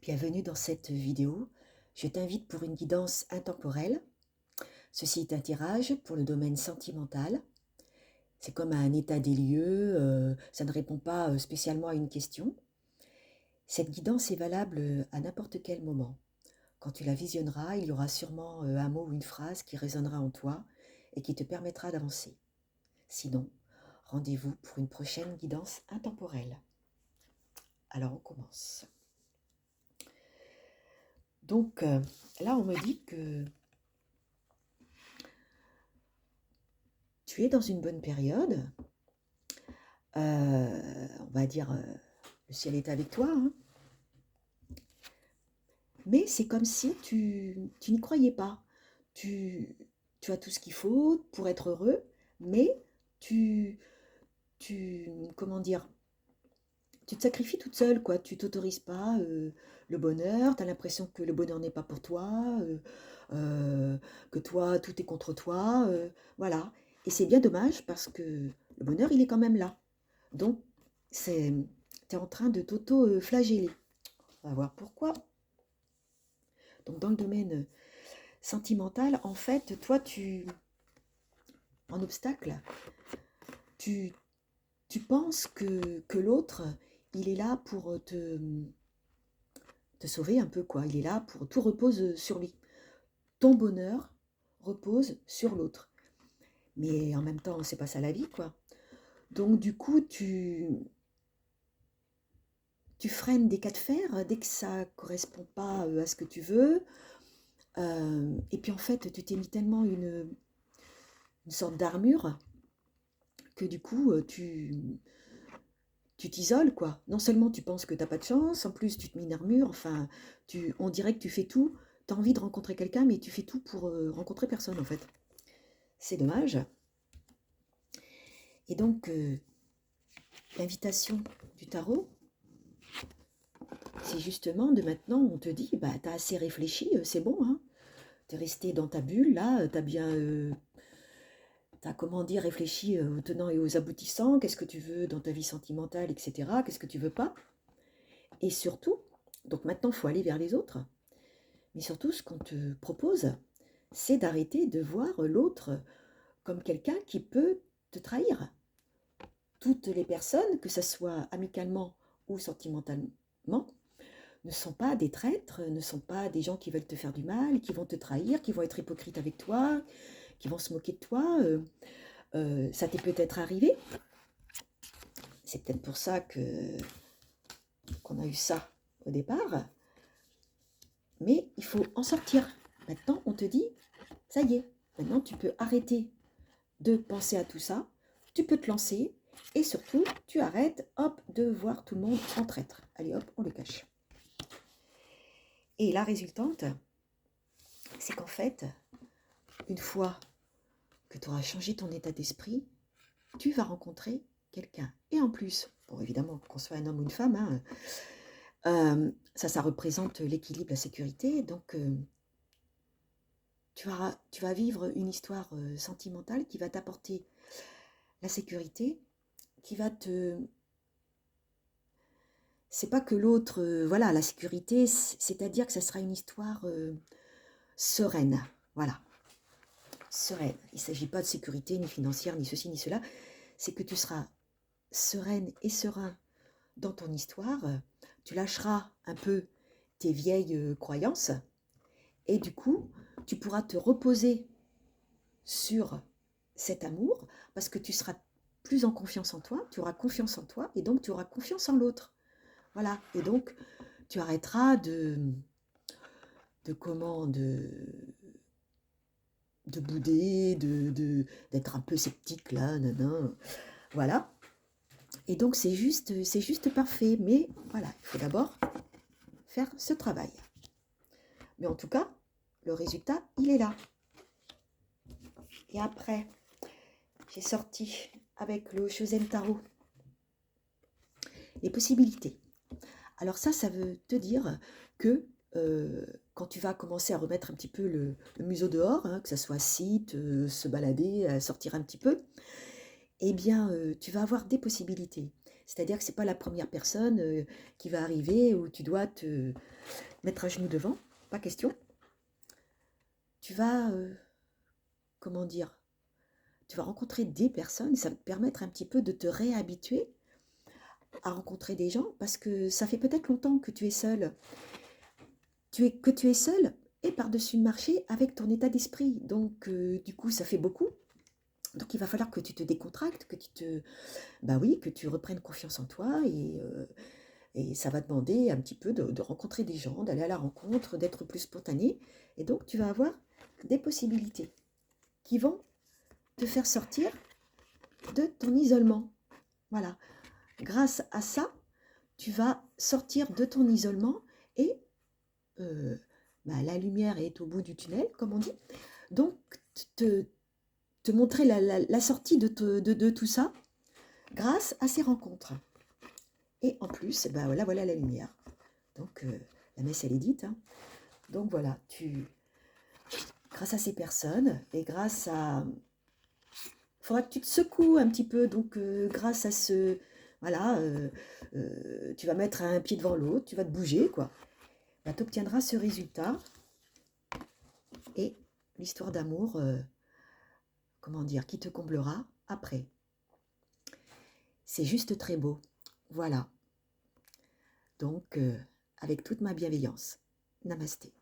Bienvenue dans cette vidéo. Je t'invite pour une guidance intemporelle. Ceci est un tirage pour le domaine sentimental. C'est comme un état des lieux, ça ne répond pas spécialement à une question. Cette guidance est valable à n'importe quel moment. Quand tu la visionneras, il y aura sûrement un mot ou une phrase qui résonnera en toi et qui te permettra d'avancer. Sinon, rendez-vous pour une prochaine guidance intemporelle. Alors on commence. Donc là, on me dit que tu es dans une bonne période. On va dire, le ciel est avec toi, hein. Mais c'est comme si tu n'y croyais pas. Tu, tu as tout ce qu'il faut pour être heureux, mais comment dire, tu te sacrifies toute seule, quoi. Tu t'autorises pas le bonheur, tu as l'impression que le bonheur n'est pas pour toi, que toi, tout est contre toi, voilà. Et c'est bien dommage parce que le bonheur, il est quand même là. Donc, tu es en train de t'auto-flageller. On va voir pourquoi. Donc, dans le domaine sentimental, en fait, toi, en obstacle, tu, tu penses que l'autre, il est là pour te sauver un peu, quoi. Il est là pour tout repose sur lui. Ton bonheur repose sur l'autre. Mais en même temps, c'est pas ça la vie, quoi. Donc, du coup, tu freines des cas de fer dès que ça correspond pas à ce que tu veux. Et puis en fait, tu t'es mis tellement une sorte d'armure que du coup, tu t'isoles, quoi. Non seulement tu penses que t'as pas de chance, en plus tu te mets une armure, enfin, on dirait que tu fais tout. Tu as envie de rencontrer quelqu'un, mais tu fais tout pour rencontrer personne, en fait. C'est dommage. Et donc, l'invitation du tarot, c'est justement de maintenant, on te dit, bah, t'as assez réfléchi, c'est bon, hein. T'es resté dans ta bulle, là, t'as bien t'as, comment dire, réfléchi aux tenants et aux aboutissants, qu'est-ce que tu veux dans ta vie sentimentale, etc. Qu'est-ce que tu veux pas. Et surtout, donc maintenant, il faut aller vers les autres. Mais surtout, ce qu'on te propose, c'est d'arrêter de voir l'autre comme quelqu'un qui peut te trahir. Toutes les personnes, que ce soit amicalement ou sentimentalement, ne sont pas des traîtres, ne sont pas des gens qui veulent te faire du mal, qui vont te trahir, qui vont être hypocrites avec toi, qui vont se moquer de toi. Ça t'est peut-être arrivé. C'est peut-être pour ça qu'on a eu ça au départ. Mais il faut en sortir. Maintenant, on te dit, ça y est, maintenant tu peux arrêter de penser à tout ça, tu peux te lancer, et surtout, tu arrêtes, hop, de voir tout le monde en traître. Allez, hop, on le cache. Et la résultante, c'est qu'en fait, une fois que tu auras changé ton état d'esprit, tu vas rencontrer quelqu'un. Et en plus, bon, évidemment, qu'on soit un homme ou une femme, hein, ça représente l'équilibre, la sécurité. Donc, tu vas vivre une histoire sentimentale qui va t'apporter la sécurité, qui va te... C'est pas que l'autre... voilà, la sécurité, c'est-à-dire que ça sera une histoire sereine. Voilà, sereine. Il ne s'agit pas de sécurité, ni financière, ni ceci, ni cela. C'est que tu seras sereine et serein dans ton histoire. Tu lâcheras un peu tes vieilles croyances. Et du coup, tu pourras te reposer sur cet amour parce que tu seras plus en confiance en toi, tu auras confiance en toi et donc tu auras confiance en l'autre. Voilà. Et donc, tu arrêteras de comment, de bouder, d'être un peu sceptique là, nanana. Voilà. Et donc, c'est juste parfait. Mais voilà, il faut d'abord faire ce travail. Mais en tout cas, le résultat, il est là. Et après, j'ai sorti avec le Shozen Tarot les possibilités. Alors ça veut te dire que quand tu vas commencer à remettre un petit peu le museau dehors, hein, que ça soit site, se balader, sortir un petit peu, eh bien, tu vas avoir des possibilités. C'est-à-dire que c'est pas la première personne qui va arriver où tu dois te mettre à genoux devant, pas question. Tu vas, comment dire, tu vas rencontrer des personnes, ça va te permettre un petit peu de te réhabituer à rencontrer des gens parce que ça fait peut-être longtemps que tu es seul. Que tu es seul et par-dessus le marché avec ton état d'esprit. Donc, du coup, ça fait beaucoup. Donc, il va falloir que tu te décontractes, bah oui, que tu reprennes confiance en toi et ça va demander un petit peu de rencontrer des gens, d'aller à la rencontre, d'être plus spontané. Et donc, tu vas avoir des possibilités qui vont te faire sortir de ton isolement. Voilà. Grâce à ça, tu vas sortir de ton isolement et bah, la lumière est au bout du tunnel, comme on dit. Donc, te, te montrer la sortie de tout ça grâce à ces rencontres. Et en plus, bah, voilà la lumière. Donc, la messe, elle est dite. Hein. Donc, voilà, grâce à ces personnes et grâce à... Il faudra que tu te secoues un petit peu. Donc, grâce à ce... Voilà, tu vas mettre un pied devant l'autre, tu vas te bouger, quoi. Bah, tu obtiendras ce résultat. Et l'histoire d'amour, comment dire, qui te comblera après. C'est juste très beau. Voilà. Donc, avec toute ma bienveillance. Namasté.